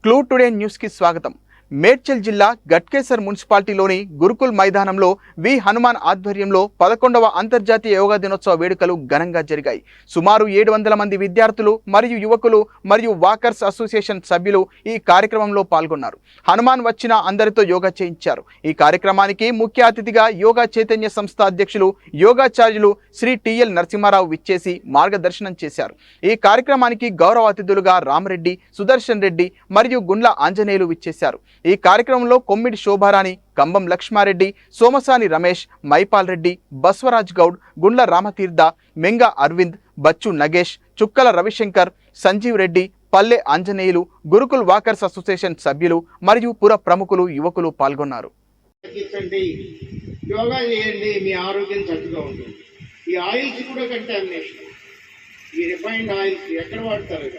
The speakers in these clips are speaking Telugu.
క్లూ టుడే న్యూస్ కి స్వాగతం. మేడ్చల్ జిల్లా గట్కేసర్ మున్సిపాలిటీలోని గురుకుల్ మైదానంలో వి హనుమాన్ ఆధ్వర్యంలో 11వ అంతర్జాతీయ యోగా దినోత్సవ వేడుకలు ఘనంగా జరిగాయి. సుమారు 700 మంది విద్యార్థులు మరియు యువకులు మరియు వాకర్స్ అసోసియేషన్ సభ్యులు ఈ కార్యక్రమంలో పాల్గొన్నారు. హనుమాన్ వచ్చిన అందరితో యోగా చేయించారు. ఈ కార్యక్రమానికి ముఖ్య అతిథిగా యోగా చైతన్య సంస్థ అధ్యక్షులు యోగాచార్యులు శ్రీ టిఎల్ నరసింహారావు విచ్చేసి మార్గదర్శనం చేశారు. ఈ కార్యక్రమానికి గౌరవ అతిథులుగా రామరెడ్డి, సుదర్శన్ రెడ్డి మరియు గుండ్ల ఆంజనేయులు విచ్చేశారు. ఈ కార్యక్రమంలో కొమ్మిడి శోభారాణి, కంబం లక్ష్మారెడ్డి, సోమసాని రమేష్, మైపాల్ రెడ్డి, బస్వరాజ్ గౌడ్, గుండ్ల రామతీర్థ, మెంగ అరవింద్, బచ్చు నగేష్, చుక్కల రవిశంకర్, సంజీవ్ రెడ్డి, పల్లె ఆంజనేయులు, గురుకుల్ వాకర్స్ అసోసియేషన్ సభ్యులు మరియు పుర ప్రముఖులు, యువకులు పాల్గొన్నారు. యోగా చేయండి, మీ ఆరోగ్యం చక్కగా ఉంటుంది. ఈ ఆయిల్స్ కూడా కంటామినేషన్. ఈ రిఫైన్డ్ ఆయిల్స్ ఎక్కడ వాడతారు?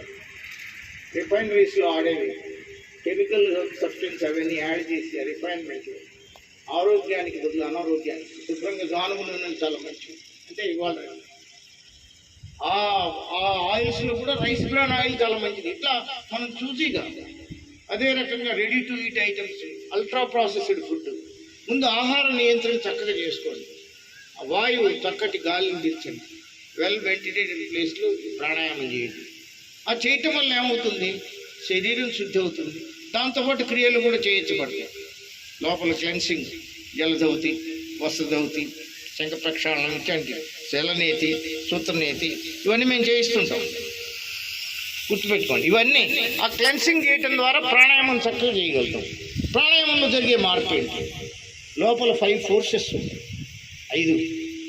రిఫైనరీస్లో ఆడేవి కెమికల్ సబ్స్టెన్స్ అవన్నీ యాడ్ చేసి రిఫైన్మెంట్ ఆరోగ్యానికి బదులు అనారోగ్యానికి. శుభ్రంగా గానుగులు చాలా మంచిది. అంటే ఇవాళ ఆ ఆయిల్స్లో కూడా రైస్ బ్రాన్ ఆయిల్ చాలా మంచిది. ఇట్లా మనం చూసిగా అదే రకంగా ready to eat items, ultra processed food. ముందు ఆహార నియంత్రణ చక్కగా చేసుకోండి. ఆ వాయువు చక్కటి గాలిని తీర్చండి. వెల్ వెంటిలేటెడ్ ప్లేస్లో ప్రాణాయామం చేయండి. ఆ చేయటం వల్ల ఏమవుతుంది? శరీరం శుద్ధి అవుతుంది. దాంతోపాటు క్రియలు కూడా చేయించబడతాయి. లోపల క్లెన్సింగ్, జలధౌతి, వస్త్రధౌతి, శంఖ ప్రక్షాళనం, ఇట్లాంటి శలనేతి, సూత్రనేతి ఇవన్నీ మేము చేయిస్తుంటాం. గుర్తుపెట్టుకోండి. ఇవన్నీ ఆ క్లెన్సింగ్ చేయటం ద్వారా ప్రాణాయామం చక్కగా చేయగలుగుతాం. ప్రాణాయామంలో జరిగే మార్పు ఏంటి? లోపల 5 ఫోర్సెస్, 5